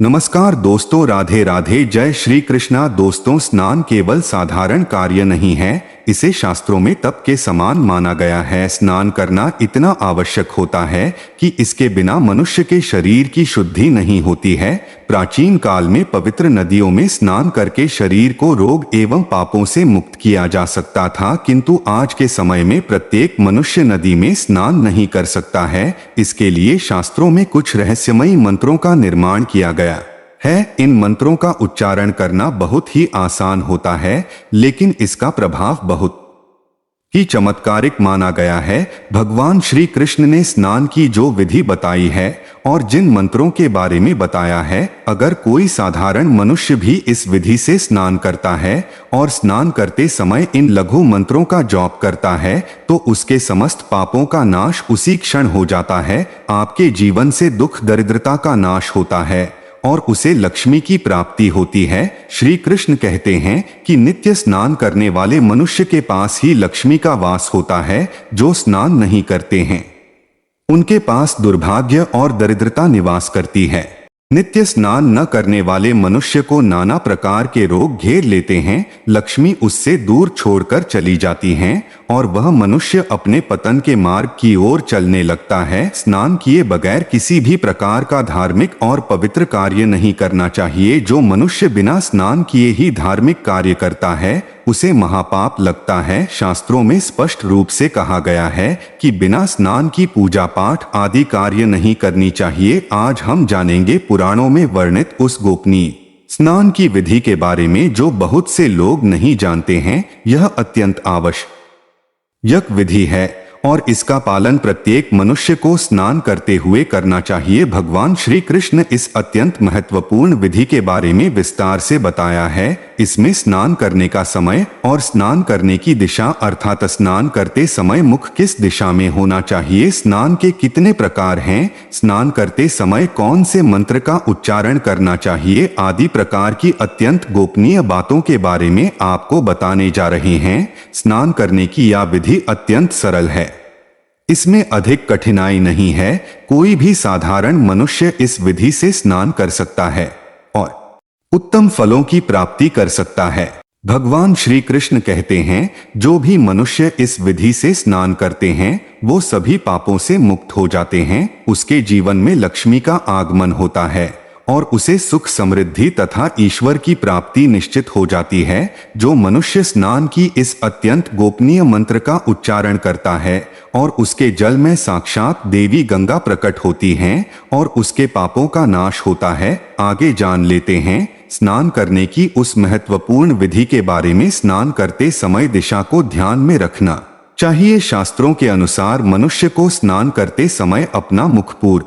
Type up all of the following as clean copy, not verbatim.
नमस्कार दोस्तों, राधे राधे, जय श्री कृष्णा। दोस्तों, स्नान केवल साधारण कार्य नहीं है, इसे शास्त्रों में तप के समान माना गया है। स्नान करना इतना आवश्यक होता है कि इसके बिना मनुष्य के शरीर की शुद्धि नहीं होती है। प्राचीन काल में पवित्र नदियों में स्नान करके शरीर को रोग एवं पापों से मुक्त किया जा सकता था, किंतु आज के समय में प्रत्येक मनुष्य नदी में स्नान नहीं कर सकता है। इसके लिए शास्त्रों में कुछ रहस्यमयी मंत्रों का निर्माण किया गया है। इन मंत्रों का उच्चारण करना बहुत ही आसान होता है, लेकिन इसका प्रभाव बहुत ही चमत्कारिक माना गया है। भगवान श्री कृष्ण ने स्नान की जो विधि बताई है और जिन मंत्रों के बारे में बताया है, अगर कोई साधारण मनुष्य भी इस विधि से स्नान करता है और स्नान करते समय इन लघु मंत्रों का जप करता है, तो उसके समस्त पापों का नाश उसी क्षण हो जाता है। आपके जीवन से दुख दरिद्रता का नाश होता है और उसे लक्ष्मी की प्राप्ति होती है। श्री कृष्ण कहते हैं कि नित्य स्नान करने वाले मनुष्य के पास ही लक्ष्मी का वास होता है। जो स्नान नहीं करते हैं उनके पास दुर्भाग्य और दरिद्रता निवास करती है। नित्य स्नान न करने वाले मनुष्य को नाना प्रकार के रोग घेर लेते हैं। लक्ष्मी उससे दूर छोड़कर चली जाती हैं और वह मनुष्य अपने पतन के मार्ग की ओर चलने लगता है। स्नान किए बगैर किसी भी प्रकार का धार्मिक और पवित्र कार्य नहीं करना चाहिए। जो मनुष्य बिना स्नान किए ही धार्मिक कार्य करता है उसे महापाप लगता है। शास्त्रों में स्पष्ट रूप से कहा गया है कि बिना स्नान की पूजा पाठ आदि कार्य नहीं करनी चाहिए। आज हम जानेंगे पुराणों में वर्णित उस गोपनीय स्नान की विधि के बारे में जो बहुत से लोग नहीं जानते हैं। यह अत्यंत आवश्यक विधि है और इसका पालन प्रत्येक मनुष्य को स्नान करते हुए करना चाहिए। भगवान श्री कृष्ण इस अत्यंत महत्वपूर्ण विधि के बारे में विस्तार से बताया है। इसमें स्नान करने का समय और स्नान करने की दिशा, अर्थात स्नान करते समय मुख किस दिशा में होना चाहिए, स्नान के कितने प्रकार हैं, स्नान करते समय कौन से मंत्र का उच्चारण करना चाहिए आदि प्रकार की अत्यंत गोपनीय बातों के बारे में आपको बताने जा रहे हैं। स्नान करने की यह विधि अत्यंत सरल है, इसमें अधिक कठिनाई नहीं है। कोई भी साधारण मनुष्य इस विधि से स्नान कर सकता है और उत्तम फलों की प्राप्ति कर सकता है। भगवान श्री कृष्ण कहते हैं, जो भी मनुष्य इस विधि से स्नान करते हैं वो सभी पापों से मुक्त हो जाते हैं। उसके जीवन में लक्ष्मी का आगमन होता है और उसे सुख समृद्धि तथा ईश्वर की प्राप्ति निश्चित हो जाती है। जो मनुष्य स्नान की इस अत्यंत गोपनीय मंत्र का उच्चारण करता है और उसके जल में साक्षात देवी गंगा प्रकट होती हैं और उसके पापों का नाश होता है। आगे जान लेते हैं स्नान करने की उस महत्वपूर्ण विधि के बारे में। स्नान करते समय दिशा को ध्यान में रखना चाहिए। शास्त्रों के अनुसार मनुष्य को स्नान करते समय अपना मुख पूर्व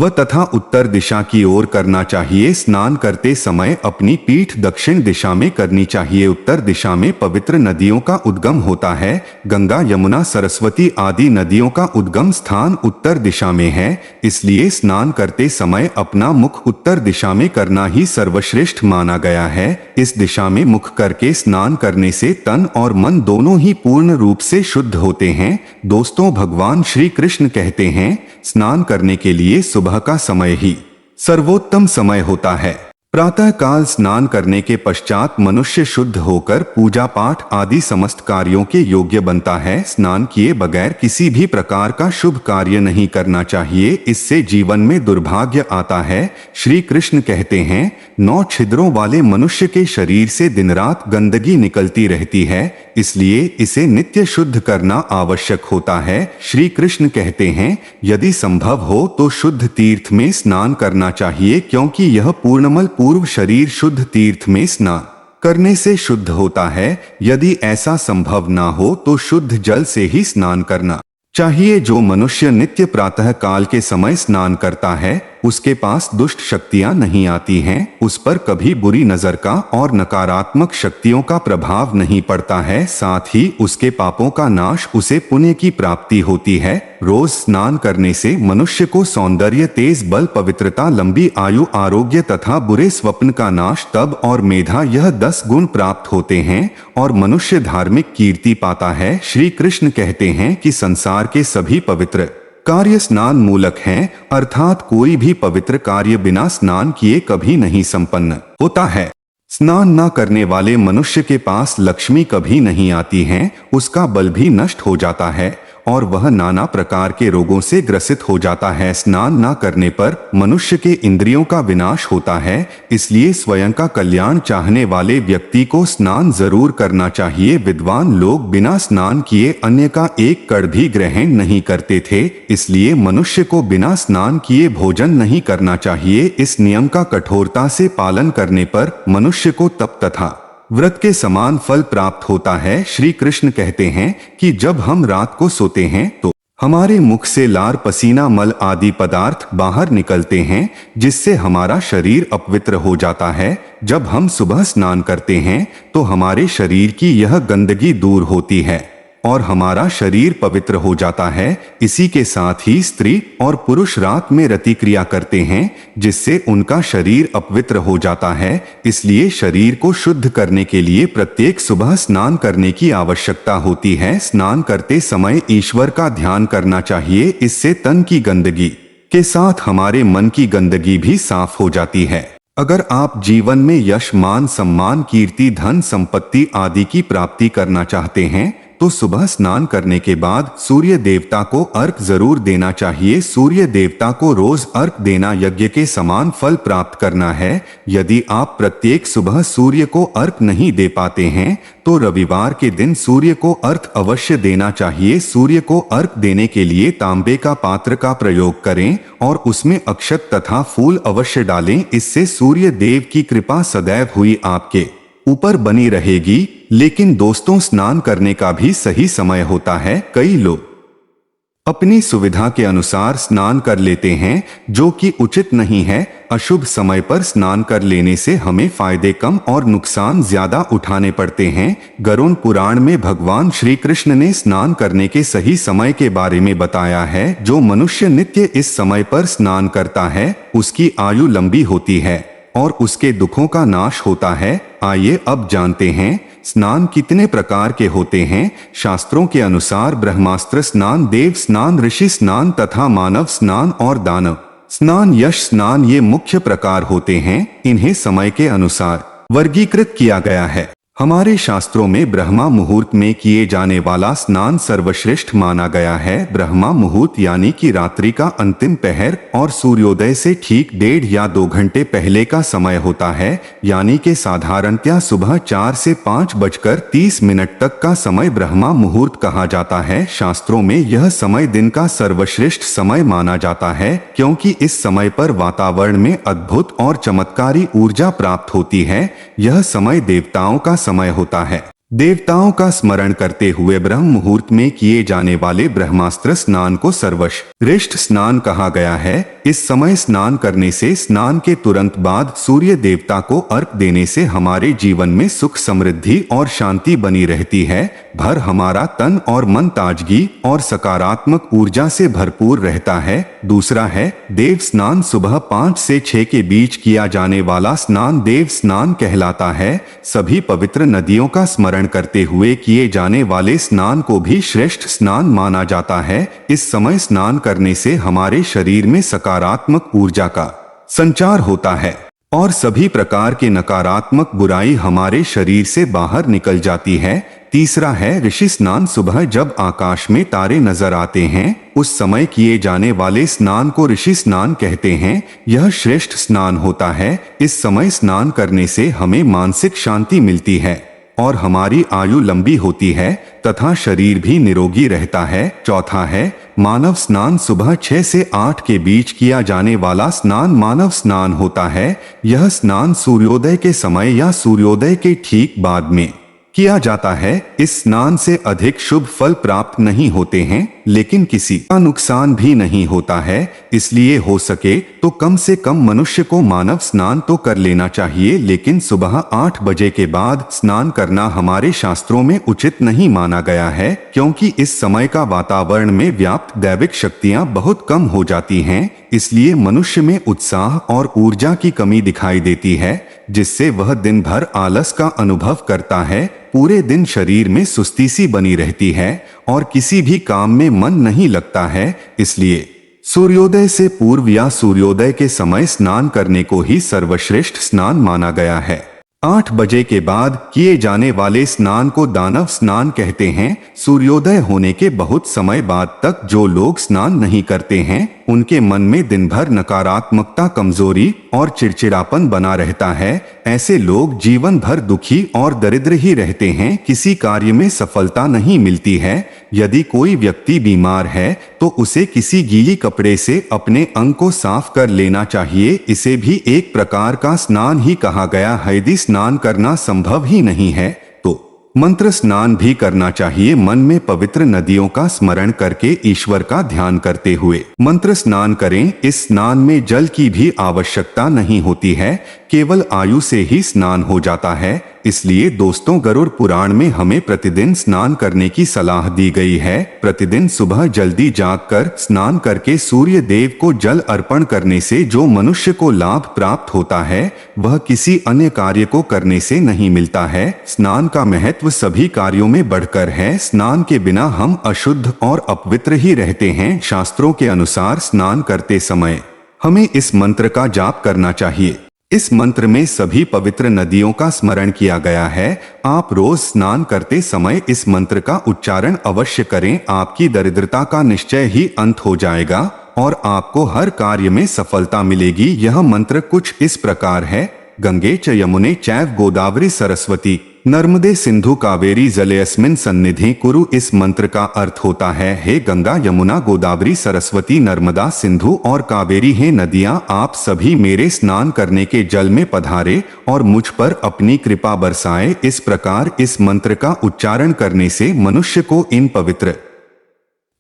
तथा उत्तर दिशा की ओर करना चाहिए। स्नान करते समय अपनी पीठ दक्षिण दिशा में करनी चाहिए। उत्तर दिशा में पवित्र नदियों का उद्गम होता है। गंगा, यमुना, सरस्वती आदि नदियों का उद्गम स्थान उत्तर दिशा में है, इसलिए स्नान करते समय अपना मुख उत्तर दिशा में करना ही सर्वश्रेष्ठ माना गया है। इस दिशा में मुख करके स्नान करने से तन और मन दोनों ही पूर्ण रूप से शुद्ध होते हैं। दोस्तों, भगवान श्री कृष्ण कहते हैं, स्नान करने के लिए सुबह का समय ही सर्वोत्तम समय होता है। प्रातः काल स्नान करने के पश्चात मनुष्य शुद्ध होकर पूजा पाठ आदि समस्त कार्यों के योग्य बनता है। स्नान किए बगैर किसी भी प्रकार का शुभ कार्य नहीं करना चाहिए, इससे जीवन में दुर्भाग्य आता है। श्री कृष्ण कहते हैं, 9 छिद्रों वाले मनुष्य के शरीर से दिन रात गंदगी निकलती रहती है, इसलिए इसे नित्य शुद्ध करना आवश्यक होता है। श्री कृष्ण कहते हैं, यदि संभव हो तो शुद्ध तीर्थ में स्नान करना चाहिए, क्योंकि यह पूर्णमल पूर्व शरीर शुद्ध तीर्थ में स्नान करने से शुद्ध होता है। यदि ऐसा संभव ना हो तो शुद्ध जल से ही स्नान करना चाहिए। जो मनुष्य नित्य प्रातः काल के समय स्नान करता है उसके पास दुष्ट शक्तियां नहीं आती हैं, उस पर कभी बुरी नजर का और नकारात्मक शक्तियों का प्रभाव नहीं पड़ता है। साथ ही उसके पापों का नाश, उसे पुण्य की प्राप्ति होती है। रोज स्नान करने से मनुष्य को सौंदर्य, तेज बल, पवित्रता, लंबी आयु, आरोग्य तथा बुरे स्वप्न का नाश, तब और मेधा, यह 10 गुण प्राप्त होते हैं और मनुष्य धार्मिक कीर्ति पाता है। श्री कृष्ण कहते हैं कि संसार के सभी पवित्र कार्य स्नान मूलक हैं, अर्थात कोई भी पवित्र कार्य बिना स्नान किए कभी नहीं संपन्न होता है। स्नान न करने वाले मनुष्य के पास लक्ष्मी कभी नहीं आती हैं, उसका बल भी नष्ट हो जाता है और वह नाना प्रकार के रोगों से ग्रसित हो जाता है। स्नान न करने पर मनुष्य के इंद्रियों का विनाश होता है, इसलिए स्वयं का कल्याण चाहने वाले व्यक्ति को स्नान जरूर करना चाहिए। विद्वान लोग बिना स्नान किए अन्य का एक कण भी ग्रहण नहीं करते थे, इसलिए मनुष्य को बिना स्नान किए भोजन नहीं करना चाहिए। इस नियम का कठोरता से पालन करने पर मनुष्य को तप तथा व्रत के समान फल प्राप्त होता है। श्री कृष्ण कहते हैं कि जब हम रात को सोते हैं तो हमारे मुख से लार, पसीना, मल आदि पदार्थ बाहर निकलते हैं, जिससे हमारा शरीर अपवित्र हो जाता है। जब हम सुबह स्नान करते हैं तो हमारे शरीर की यह गंदगी दूर होती है और हमारा शरीर पवित्र हो जाता है। इसी के साथ ही स्त्री और पुरुष रात में रति क्रिया करते हैं, जिससे उनका शरीर अपवित्र हो जाता है। इसलिए शरीर को शुद्ध करने के लिए प्रत्येक सुबह स्नान करने की आवश्यकता होती है। स्नान करते समय ईश्वर का ध्यान करना चाहिए, इससे तन की गंदगी के साथ हमारे मन की गंदगी भी साफ हो जाती है। अगर आप जीवन में यश, मान, सम्मान, कीर्ति, धन, संपत्ति आदि की प्राप्ति करना चाहते हैं तो सुबह स्नान करने के बाद सूर्य देवता को अर्घ जरूर देना चाहिए। सूर्य देवता को रोज अर्घ देना यज्ञ के समान फल प्राप्त करना है। यदि आप प्रत्येक सुबह सूर्य को अर्घ नहीं दे पाते हैं तो रविवार के दिन सूर्य को अर्घ अवश्य देना चाहिए। सूर्य को अर्घ देने के लिए तांबे का पात्र का प्रयोग करें और उसमें अक्षत तथा फूल अवश्य डालें। इससे सूर्य देव की कृपा सदैव हुई आपके ऊपर बनी रहेगी। लेकिन दोस्तों, स्नान करने का भी सही समय होता है। कई लोग अपनी सुविधा के अनुसार स्नान कर लेते हैं, जो कि उचित नहीं है। अशुभ समय पर स्नान कर लेने से हमें फायदे कम और नुकसान ज्यादा उठाने पड़ते हैं। गरुड़ पुराण में भगवान श्री कृष्ण ने स्नान करने के सही समय के बारे में बताया है। जो मनुष्य नित्य इस समय पर स्नान करता है उसकी आयु लंबी होती है और उसके दुखों का नाश होता है। आइए अब जानते हैं स्नान कितने प्रकार के होते हैं। शास्त्रों के अनुसार ब्रह्मास्त्र स्नान, देव स्नान, ऋषि स्नान तथा मानव स्नान और दानव स्नान, यश स्नान ये मुख्य प्रकार होते हैं। इन्हें समय के अनुसार वर्गीकृत किया गया है। हमारे शास्त्रों में ब्रह्मा मुहूर्त में किए जाने वाला स्नान सर्वश्रेष्ठ माना गया है। ब्रह्मा मुहूर्त यानी कि रात्रि का अंतिम पहर और सूर्योदय से ठीक 1.5 या 2 घंटे पहले का समय होता है, यानी कि साधारणतया सुबह 4 से 5:30 तक का समय ब्रह्मा मुहूर्त कहा जाता है। शास्त्रों में यह समय दिन का सर्वश्रेष्ठ समय माना जाता है, क्योंकि इस समय पर वातावरण में अद्भुत और चमत्कारी ऊर्जा प्राप्त होती है। यह समय देवताओं का समय होता है। देवताओं का स्मरण करते हुए ब्रह्म मुहूर्त में किए जाने वाले ब्रह्मास्त्र स्नान को सर्वश्रेष्ठ स्नान कहा गया है। इस समय स्नान करने से स्नान के तुरंत बाद सूर्य देवता को अर्घ देने से हमारे जीवन में सुख, समृद्धि और शांति बनी रहती है। भर हमारा तन और मन ताजगी और सकारात्मक ऊर्जा से भरपूर रहता है। दूसरा है देव स्नान। सुबह 5 से 6 के बीच किया जाने वाला स्नान देव स्नान कहलाता है। सभी पवित्र नदियों का स्मरण करते हुए किए जाने वाले स्नान को भी श्रेष्ठ स्नान माना जाता है। इस समय स्नान करने से हमारे शरीर में सकारात्मक ऊर्जा का संचार होता है और सभी प्रकार के नकारात्मक बुराई हमारे शरीर से बाहर निकल जाती है। तीसरा है ऋषि स्नान। सुबह जब आकाश में तारे नजर आते हैं उस समय किए जाने वाले स्नान को ऋषि स्नान कहते हैं। यह श्रेष्ठ स्नान होता है। इस समय स्नान करने से हमें मानसिक शांति मिलती है और हमारी आयु लंबी होती है तथा शरीर भी निरोगी रहता है। चौथा है मानव स्नान। सुबह 6 से 8 के बीच किया जाने वाला स्नान मानव स्नान होता है। यह स्नान सूर्योदय के समय या सूर्योदय के ठीक बाद में किया जाता है। इस स्नान से अधिक शुभ फल प्राप्त नहीं होते हैं, लेकिन किसी का नुकसान भी नहीं होता है। इसलिए हो सके तो कम से कम मनुष्य को मानव स्नान तो कर लेना चाहिए, लेकिन सुबह 8 बजे के बाद स्नान करना हमारे शास्त्रों में उचित नहीं माना गया है, क्योंकि इस समय का वातावरण में व्याप्त दैविक शक्तियां बहुत कम हो जाती हैं। इसलिए मनुष्य में उत्साह और ऊर्जा की कमी दिखाई देती है। जिससे वह दिन भर आलस का अनुभव करता है। पूरे दिन शरीर में सुस्ती सी बनी रहती है और किसी भी काम में मन नहीं लगता है। इसलिए सूर्योदय से पूर्व या सूर्योदय के समय स्नान करने को ही सर्वश्रेष्ठ स्नान माना गया है। 8 बजे के बाद किए जाने वाले स्नान को दानव स्नान कहते हैं। सूर्योदय होने के बहुत समय बाद तक जो लोग स्नान नहीं करते हैं, उनके मन में दिन भर नकारात्मकता, कमजोरी और चिड़चिड़ापन बना रहता है। ऐसे लोग जीवन भर दुखी और दरिद्र ही रहते हैं। किसी कार्य में सफलता नहीं मिलती है। यदि कोई व्यक्ति बीमार है तो उसे किसी गीली कपड़े से अपने अंग को साफ कर लेना चाहिए। इसे भी एक प्रकार का स्नान ही कहा गया है। यदि स्नान करना संभव ही नहीं है तो मंत्र स्नान भी करना चाहिए। मन में पवित्र नदियों का स्मरण करके ईश्वर का ध्यान करते हुए मंत्र स्नान करें। इस स्नान में जल की भी आवश्यकता नहीं होती है, केवल आयु से ही स्नान हो जाता है। इसलिए दोस्तों, गरुड़ पुराण में हमें प्रतिदिन स्नान करने की सलाह दी गई है। प्रतिदिन सुबह जल्दी जागकर स्नान करके सूर्य देव को जल अर्पण करने से जो मनुष्य को लाभ प्राप्त होता है, वह किसी अन्य कार्य को करने से नहीं मिलता है। स्नान का महत्व सभी कार्यों में बढ़कर है। स्नान के बिना हम अशुद्ध और अपवित्र ही रहते हैं। शास्त्रों के अनुसार स्नान करते समय हमें इस मंत्र का जाप करना चाहिए। इस मंत्र में सभी पवित्र नदियों का स्मरण किया गया है। आप रोज स्नान करते समय इस मंत्र का उच्चारण अवश्य करें। आपकी दरिद्रता का निश्चय ही अंत हो जाएगा और आपको हर कार्य में सफलता मिलेगी। यह मंत्र कुछ इस प्रकार है: गंगे च यमुने चैव गोदावरी सरस्वती नर्मदे सिंधु कावेरी जलेऽस्मिन् सन्निधि कुरु। इस मंत्र का अर्थ होता है, हे गंगा, यमुना, गोदावरी, सरस्वती, नर्मदा, सिंधु और कावेरी हे नदियां, आप सभी मेरे स्नान करने के जल में पधारे और मुझ पर अपनी कृपा बरसाए। इस प्रकार इस मंत्र का उच्चारण करने से मनुष्य को इन पवित्र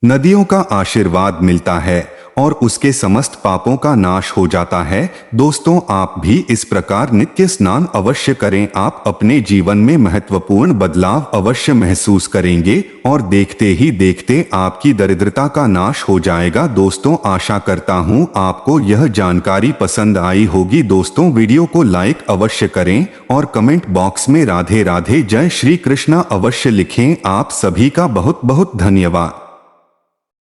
नदियों का आशीर्वाद मिलता है और उसके समस्त पापों का नाश हो जाता है। दोस्तों, आप भी इस प्रकार नित्य स्नान अवश्य करें। आप अपने जीवन में महत्वपूर्ण बदलाव अवश्य महसूस करेंगे और देखते ही देखते आपकी दरिद्रता का नाश हो जाएगा। दोस्तों, आशा करता हूं आपको यह जानकारी पसंद आई होगी। दोस्तों, वीडियो को लाइक अवश्य करें और कमेंट बॉक्स में राधे राधे जय श्री कृष्णा अवश्य लिखें। आप सभी का बहुत बहुत धन्यवाद।